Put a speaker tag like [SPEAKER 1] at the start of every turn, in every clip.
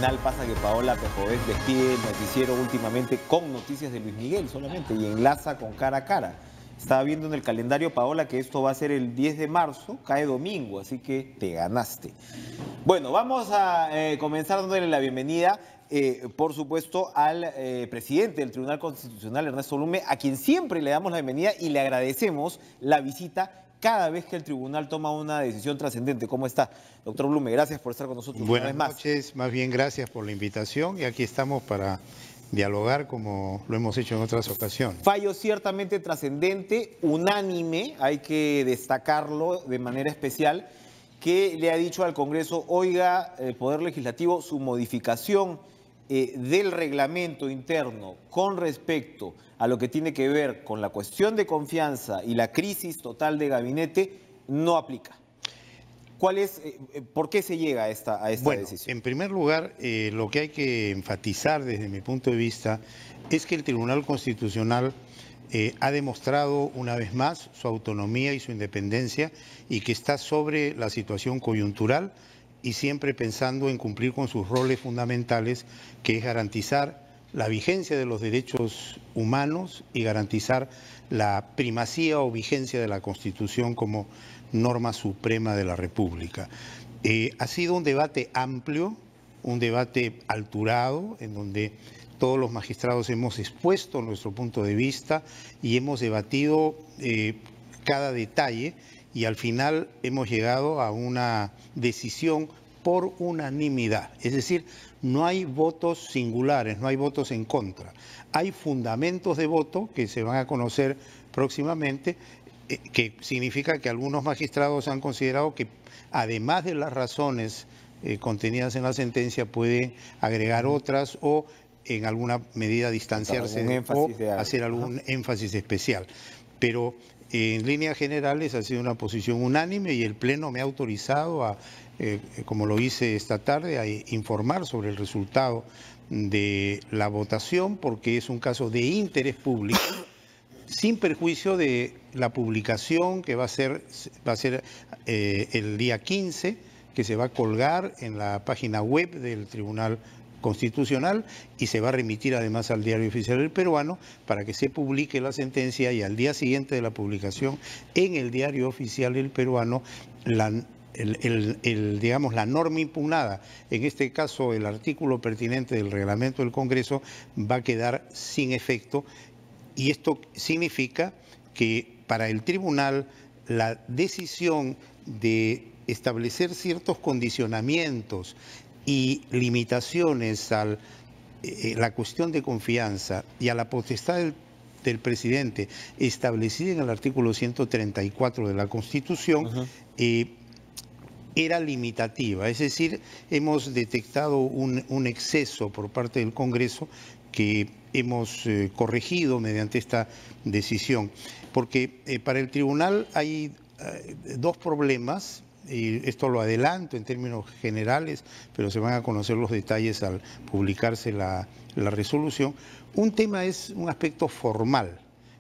[SPEAKER 1] final pasa que Paola Pejovec despide el noticiero últimamente con noticias de Luis Miguel solamente y enlaza con Cara a Cara. Estaba viendo en el calendario, Paola, que esto va a ser el 10 de marzo, cae domingo, así que te ganaste. Bueno, vamos a comenzar dándole la bienvenida, por supuesto, al presidente del Tribunal Constitucional, Ernesto Blume, a quien siempre le damos la bienvenida y le agradecemos la visita cada vez que el tribunal toma una decisión trascendente. ¿Cómo está, doctor Blume? Gracias por estar con nosotros una vez más.
[SPEAKER 2] Buenas noches, más bien gracias por la invitación y aquí estamos para dialogar como lo hemos hecho en otras ocasiones.
[SPEAKER 1] Fallo ciertamente trascendente, unánime, hay que destacarlo de manera especial, que le ha dicho al Congreso, oiga, el Poder Legislativo, su modificación del reglamento interno con respecto a lo que tiene que ver con la cuestión de confianza y la crisis total de gabinete no aplica. ¿Por qué se llega a esta decisión?
[SPEAKER 2] En primer lugar, lo que hay que enfatizar desde mi punto de vista es que el Tribunal Constitucional ha demostrado una vez más su autonomía y su independencia y que está sobre la situación coyuntural y siempre pensando en cumplir con sus roles fundamentales, que es garantizar la vigencia de los derechos humanos y garantizar la primacía o vigencia de la Constitución como norma suprema de la República. Ha sido un debate amplio, un debate alturado, en donde todos los magistrados hemos expuesto nuestro punto de vista y hemos debatido cada detalle y al final hemos llegado a una decisión por unanimidad. Es decir, no hay votos singulares, no hay votos en contra. Hay fundamentos de voto que se van a conocer próximamente, que significa que algunos magistrados han considerado que además de las razones contenidas en la sentencia puede agregar otras o en alguna medida distanciarse o hacer algún énfasis especial. Pero en líneas generales ha sido una posición unánime y el Pleno me ha autorizado a, como lo hice esta tarde, a informar sobre el resultado de la votación porque es un caso de interés público, sin perjuicio de la publicación que va a ser el día 15, que se va a colgar en la página web del Tribunal Constitucional y se va a remitir además al Diario Oficial del Peruano para que se publique la sentencia y al día siguiente de la publicación en el Diario Oficial del Peruano digamos, la norma impugnada, en este caso el artículo pertinente del reglamento del Congreso, va a quedar sin efecto y esto significa que para el tribunal la decisión de establecer ciertos condicionamientos y limitaciones a la cuestión de confianza y a la potestad del presidente establecida en el artículo 134 de la Constitución, era limitativa. Es decir, hemos detectado un exceso por parte del Congreso que hemos corregido mediante esta decisión. Porque para el tribunal hay dos problemas. Y esto lo adelanto en términos generales, pero se van a conocer los detalles al publicarse la resolución. Un tema es un aspecto formal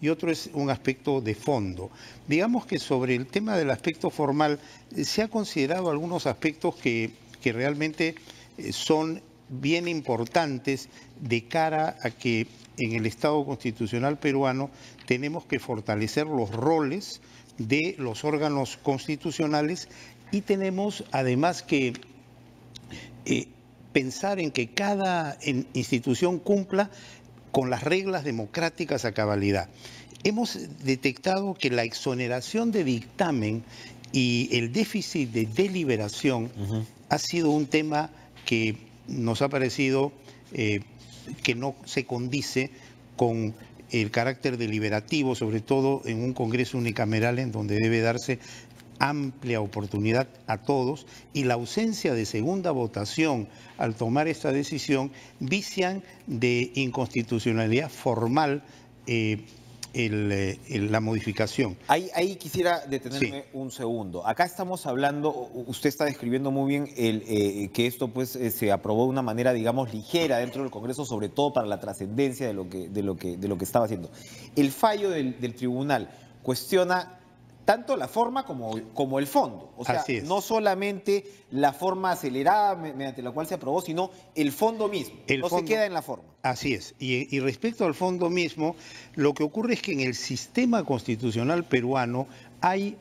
[SPEAKER 2] y otro es un aspecto de fondo. Digamos que sobre el tema del aspecto formal se ha considerado algunos aspectos que realmente son bien importantes de cara a que en el Estado constitucional peruano tenemos que fortalecer los roles de los órganos constitucionales y tenemos además que pensar en que cada institución cumpla con las reglas democráticas a cabalidad. Hemos detectado que la exoneración de dictamen y el déficit de deliberación ha sido un tema que nos ha parecido que no se condice con el carácter deliberativo, sobre todo en un Congreso unicameral en donde debe darse amplia oportunidad a todos, y la ausencia de segunda votación al tomar esta decisión vician de inconstitucionalidad formal la modificación.
[SPEAKER 1] Ahí quisiera detenerme un segundo. Acá estamos hablando, usted está describiendo muy bien que esto pues se aprobó de una manera, digamos, ligera dentro del Congreso, sobre todo para la trascendencia de lo que estaba haciendo. El fallo del tribunal cuestiona tanto la forma como el fondo. O sea, no solamente la forma acelerada mediante la cual se aprobó, sino el fondo mismo. Se queda en la forma.
[SPEAKER 2] Así es. Y respecto al fondo mismo, lo que ocurre es que en el sistema constitucional peruano hay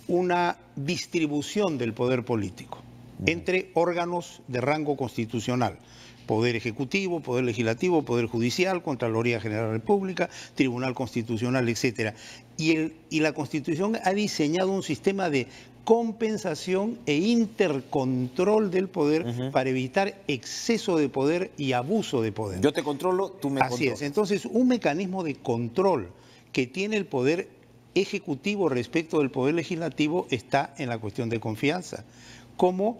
[SPEAKER 2] una distribución del poder político entre órganos de rango constitucional. Poder Ejecutivo, Poder Legislativo, Poder Judicial, Contraloría General de la República, Tribunal Constitucional, etcétera. Y la Constitución ha diseñado un sistema de compensación e intercontrol del poder para evitar exceso de poder y abuso de poder.
[SPEAKER 1] Yo te controlo, tú me controlas.
[SPEAKER 2] Así es. Entonces, un mecanismo de control que tiene el Poder Ejecutivo respecto del Poder Legislativo está en la cuestión de confianza. Como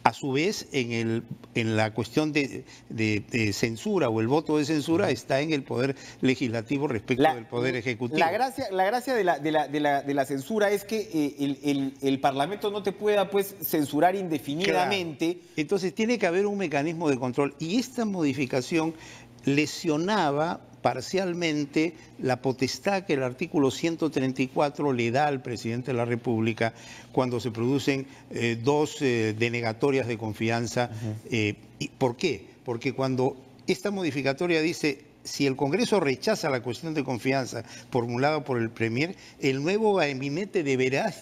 [SPEAKER 2] a su vez, en la cuestión de censura o el voto de censura está en el Poder Legislativo respecto del Poder Ejecutivo.
[SPEAKER 1] La gracia de la censura es que el Parlamento no te pueda censurar indefinidamente.
[SPEAKER 2] Claro. Entonces tiene que haber un mecanismo de control. Y esta modificación lesionaba parcialmente la potestad que el artículo 134 le da al presidente de la República cuando se producen dos denegatorias de confianza. ¿Y por qué? Porque cuando esta modificatoria dice, si el Congreso rechaza la cuestión de confianza formulada por el Premier, el nuevo gabinete deberá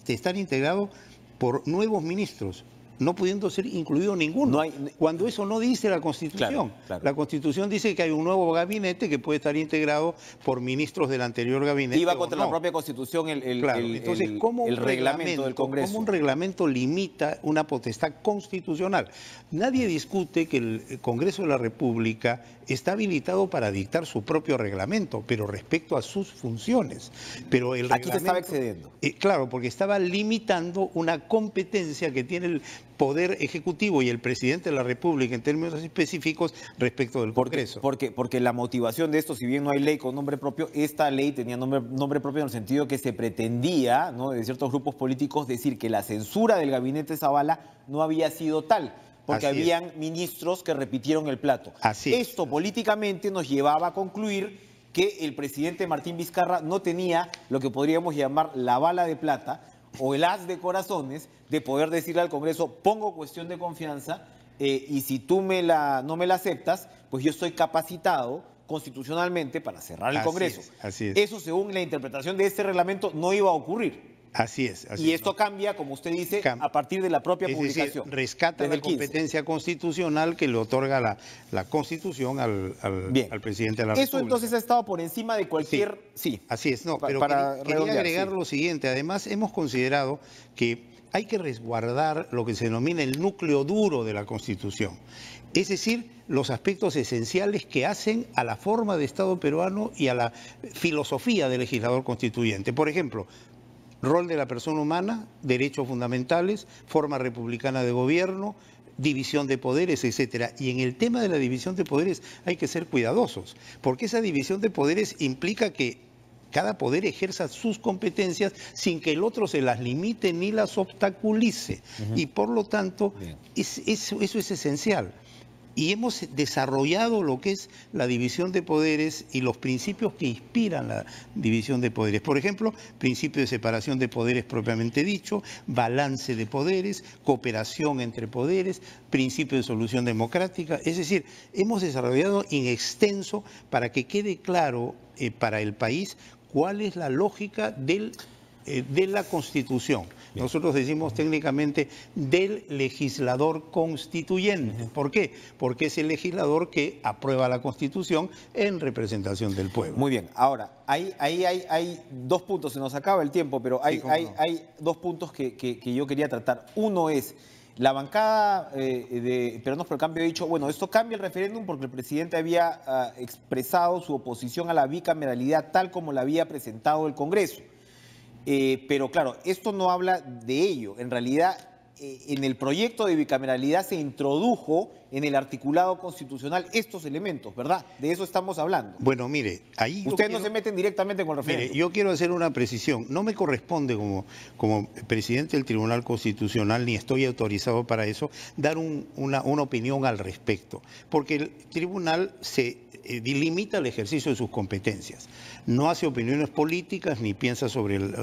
[SPEAKER 2] estar integrado por nuevos ministros, no pudiendo ser incluido ninguno, cuando eso no dice la Constitución.
[SPEAKER 1] Claro.
[SPEAKER 2] La Constitución dice que hay un nuevo gabinete que puede estar integrado por ministros del anterior gabinete.
[SPEAKER 1] Iba contra la propia Constitución
[SPEAKER 2] Entonces, ¿cómo
[SPEAKER 1] el reglamento del Congreso?
[SPEAKER 2] ¿Cómo un reglamento limita una potestad constitucional? Nadie discute que el Congreso de la República está habilitado para dictar su propio reglamento, pero respecto a sus funciones. Pero el
[SPEAKER 1] Aquí se estaba excediendo.
[SPEAKER 2] Claro, porque estaba limitando una competencia que tiene el Poder Ejecutivo y el Presidente de la República en términos específicos respecto del Congreso.
[SPEAKER 1] Porque la motivación de esto, si bien no hay ley con nombre propio, esta ley tenía nombre propio en el sentido que se pretendía, ¿no?, de ciertos grupos políticos decir que la censura del gabinete Zavala no había sido tal, porque habían ministros que repitieron el plato. Esto políticamente nos llevaba a concluir que el presidente Martín Vizcarra no tenía lo que podríamos llamar la bala de plata o el as de corazones de poder decirle al Congreso, pongo cuestión de confianza y si tú no me la aceptas, pues yo estoy capacitado constitucionalmente para cerrar el Congreso.
[SPEAKER 2] Así es.
[SPEAKER 1] Eso, según la interpretación de este reglamento, no iba a ocurrir.
[SPEAKER 2] Así es.
[SPEAKER 1] Y esto cambia, como usted dice, a partir de la propia publicación.
[SPEAKER 2] Decir, rescata la competencia constitucional que le otorga la Constitución al presidente de la República.
[SPEAKER 1] Eso entonces ha estado por encima de cualquier...
[SPEAKER 2] Sí, así es. No, pero quería agregar lo siguiente. Además, hemos considerado que hay que resguardar lo que se denomina el núcleo duro de la Constitución. Es decir, los aspectos esenciales que hacen a la forma de Estado peruano y a la filosofía del legislador constituyente. Por ejemplo, rol de la persona humana, derechos fundamentales, forma republicana de gobierno, división de poderes, etcétera. Y en el tema de la división de poderes hay que ser cuidadosos, porque esa división de poderes implica que cada poder ejerza sus competencias sin que el otro se las limite ni las obstaculice. Y por lo tanto, eso es esencial. Y hemos desarrollado lo que es la división de poderes y los principios que inspiran la división de poderes. Por ejemplo, principio de separación de poderes propiamente dicho, balance de poderes, cooperación entre poderes, principio de solución democrática. Es decir, hemos desarrollado en extenso para que quede claro para el país cuál es la lógica de la Constitución. Nosotros decimos técnicamente del legislador constituyente. ¿Por qué? Porque es el legislador que aprueba la Constitución en representación del pueblo.
[SPEAKER 1] Muy bien. Ahora, ahí hay dos puntos. Se nos acaba el tiempo, pero hay dos puntos que yo quería tratar. Uno es, la bancada de Peruanos por el Cambio ha dicho, bueno, esto cambia el referéndum porque el presidente había expresado su oposición a la bicameralidad tal como la había presentado el Congreso. Pero claro, esto no habla de ello. En realidad, en el proyecto de bicameralidad se introdujo en el articulado constitucional estos elementos, ¿verdad? De eso estamos hablando.
[SPEAKER 2] Bueno, mire, ahí...
[SPEAKER 1] Ustedes no se meten directamente con el referéndum.
[SPEAKER 2] Mire, yo quiero hacer una precisión. No me corresponde como presidente del Tribunal Constitucional, ni estoy autorizado para eso, dar una opinión al respecto. Porque el tribunal se limita el ejercicio de sus competencias. No hace opiniones políticas ni piensa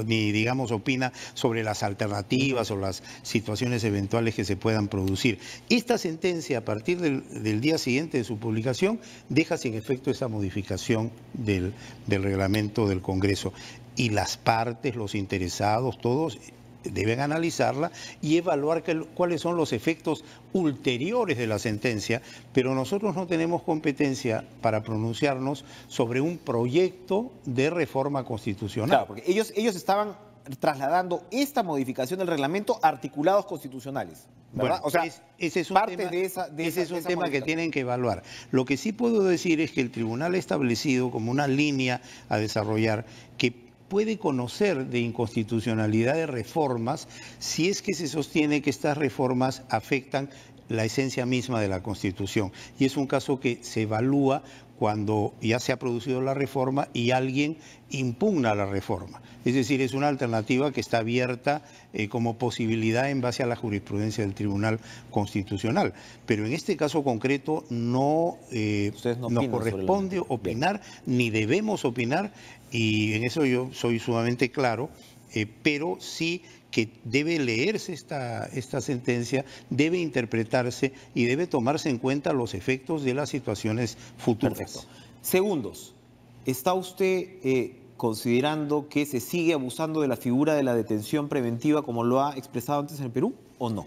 [SPEAKER 2] digamos, opina sobre las alternativas o las situaciones eventuales que se puedan producir. Esta sentencia, a partir del día siguiente de su publicación, deja sin efecto esa modificación del reglamento del Congreso. Y las partes, los interesados, todos deben analizarla y evaluar cuáles son los efectos ulteriores de la sentencia, pero nosotros no tenemos competencia para pronunciarnos sobre un proyecto de reforma constitucional.
[SPEAKER 1] Claro, porque ellos estaban trasladando esta modificación del reglamento a articulados constitucionales, ¿verdad?
[SPEAKER 2] Bueno, o sea, ese es un tema que tienen que evaluar. Lo que sí puedo decir es que el tribunal ha establecido como una línea a desarrollar que puede conocer de inconstitucionalidad de reformas si es que se sostiene que estas reformas afectan la esencia misma de la Constitución. Y es un caso que se evalúa cuando ya se ha producido la reforma y alguien impugna la reforma. Es decir, es una alternativa que está abierta como posibilidad en base a la jurisprudencia del Tribunal Constitucional. Pero en este caso concreto no nos corresponde opinar, ni debemos opinar, y en eso yo soy sumamente claro, pero sí que debe leerse esta sentencia, debe interpretarse y debe tomarse en cuenta los efectos de las situaciones futuras.
[SPEAKER 1] Perfecto. Segundos, ¿está usted considerando que se sigue abusando de la figura de la detención preventiva como lo ha expresado antes en el Perú o no?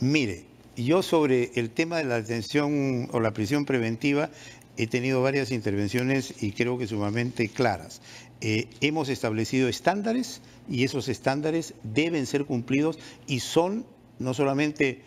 [SPEAKER 2] Mire, yo sobre el tema de la detención o la prisión preventiva he tenido varias intervenciones y creo que sumamente claras. Hemos establecido estándares y esos estándares deben ser cumplidos y son no solamente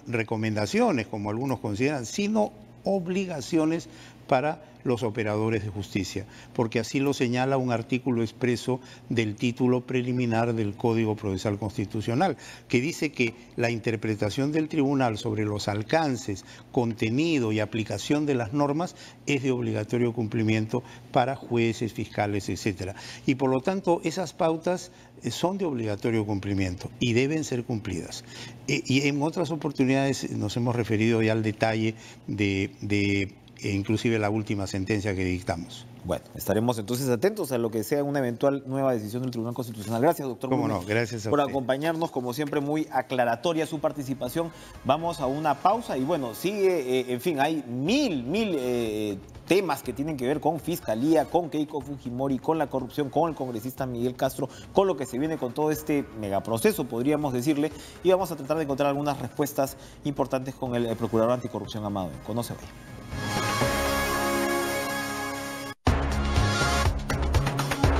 [SPEAKER 2] recomendaciones, como algunos consideran, sino obligaciones para los operadores de justicia, porque así lo señala un artículo expreso del título preliminar del Código Procesal Constitucional, que dice que la interpretación del tribunal sobre los alcances, contenido y aplicación de las normas es de obligatorio cumplimiento para jueces, fiscales, etcétera. Y por lo tanto, esas pautas son de obligatorio cumplimiento y deben ser cumplidas. Y en otras oportunidades nos hemos referido ya al detalle de inclusive la última sentencia que dictamos.
[SPEAKER 1] Bueno, estaremos entonces atentos a lo que sea una eventual nueva decisión del Tribunal Constitucional. Gracias, doctor.
[SPEAKER 2] Cómo no, gracias a
[SPEAKER 1] por
[SPEAKER 2] usted.
[SPEAKER 1] acompañarnos, como siempre, muy aclaratoria su participación. Vamos a una pausa y bueno, sigue, en fin, hay mil temas que tienen que ver con Fiscalía, con Keiko Fujimori, con la corrupción, con el congresista Miguel Castro, con lo que se viene con todo este megaproceso, podríamos decirle, y vamos a tratar de encontrar algunas respuestas importantes con el procurador anticorrupción Amado. No se vaya.